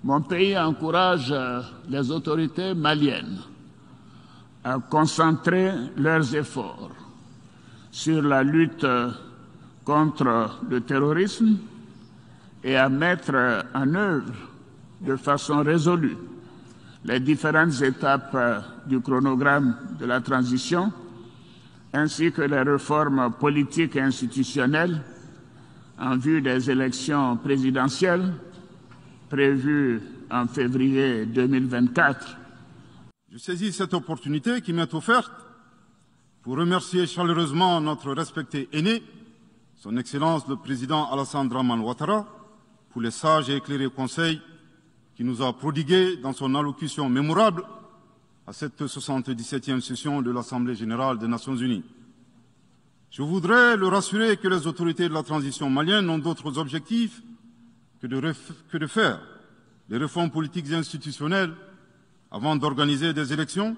Mon pays encourage les autorités maliennes à concentrer leurs efforts sur la lutte contre le terrorisme et à mettre en œuvre de façon résolue les différentes étapes du chronogramme de la transition, ainsi que les réformes politiques et institutionnelles en vue des élections présidentielles prévues en février 2024. Je saisis cette opportunité qui m'est offerte pour remercier chaleureusement notre respecté aîné, son Excellence le Président Alassane Dramane Ouattara, pour les sages et éclairés conseils qu'il nous a prodigués dans son allocution mémorable à cette 77e session de l'Assemblée générale des Nations unies. Je voudrais le rassurer que les autorités de la transition malienne n'ont d'autres objectifs que de faire des réformes politiques et institutionnelles avant d'organiser des élections,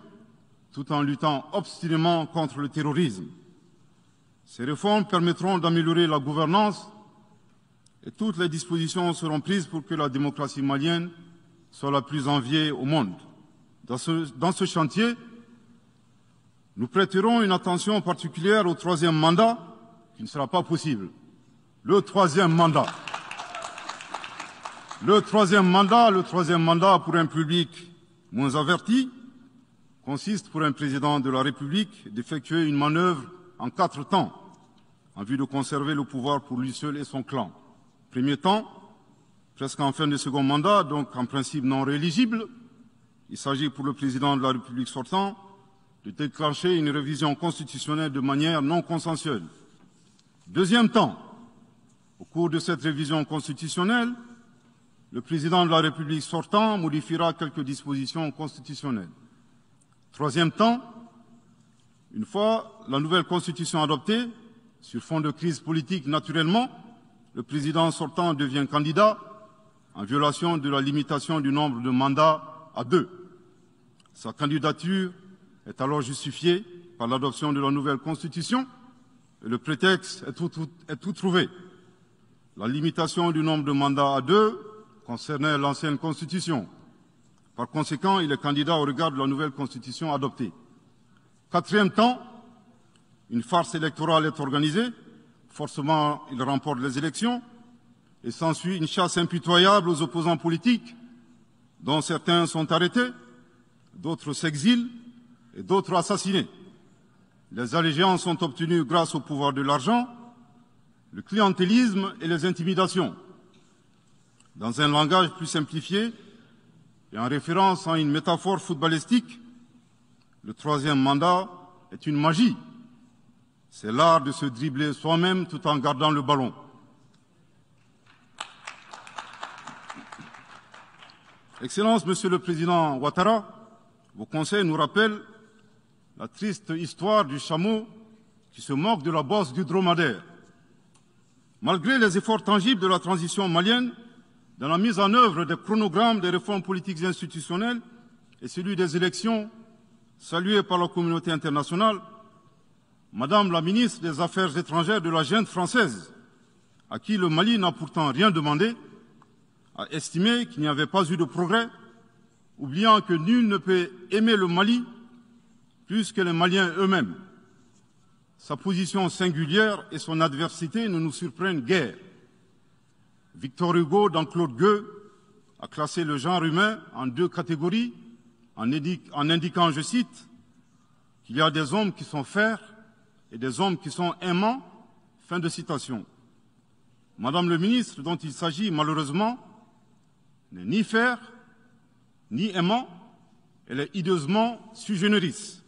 tout en luttant obstinément contre le terrorisme. Ces réformes permettront d'améliorer la gouvernance et toutes les dispositions seront prises pour que la démocratie malienne soit la plus enviée au monde. Dans ce chantier, nous prêterons une attention particulière au troisième mandat, qui ne sera pas possible. Le troisième mandat. Le troisième mandat pour un public moins averti consiste pour un président de la République d'effectuer une manœuvre en 4 temps, en vue de conserver le pouvoir pour lui seul et son clan. Premier temps, presque en fin de second mandat, donc en principe non rééligible, il s'agit pour le président de la République sortant de déclencher une révision constitutionnelle de manière non consensuelle. Deuxième temps, au cours de cette révision constitutionnelle, le président de la République sortant modifiera quelques dispositions constitutionnelles. Troisième temps, une fois la nouvelle constitution adoptée, sur fond de crise politique naturellement, le président sortant devient candidat en violation de la limitation du nombre de mandats à 2. Sa candidature est alors justifiée par l'adoption de la nouvelle constitution et le prétexte est tout trouvé. La limitation du nombre de mandats à 2 concernait l'ancienne constitution. Par conséquent, il est candidat au regard de la nouvelle constitution adoptée. Quatrième temps, une farce électorale est organisée. Forcément, il remporte les élections et s'ensuit une chasse impitoyable aux opposants politiques, dont certains sont arrêtés, d'autres s'exilent et d'autres assassinés. Les allégeances sont obtenues grâce au pouvoir de l'argent, le clientélisme et les intimidations. Dans un langage plus simplifié et en référence à une métaphore footballistique, le troisième mandat est une magie. C'est l'art de se dribbler soi-même tout en gardant le ballon. Excellence, Monsieur le Président Ouattara, vos conseils nous rappellent la triste histoire du chameau qui se moque de la bosse du dromadaire. Malgré les efforts tangibles de la transition malienne, dans la mise en œuvre des chronogrammes des réformes politiques et institutionnelles et celui des élections, salués par la communauté internationale, Madame la ministre des Affaires étrangères de la junte française, à qui le Mali n'a pourtant rien demandé, a estimé qu'il n'y avait pas eu de progrès, oubliant que nul ne peut aimer le Mali plus que les Maliens eux-mêmes. Sa position singulière et son adversité ne nous surprennent guère. Victor Hugo, dans Claude Gueux, a classé le genre humain en 2 catégories, en indiquant, je cite, qu'il y a des hommes qui sont fers et des hommes qui sont aimants. Fin de citation. Madame le ministre, dont il s'agit malheureusement, n'est ni fer, ni aimant, elle est hideusement sui generis.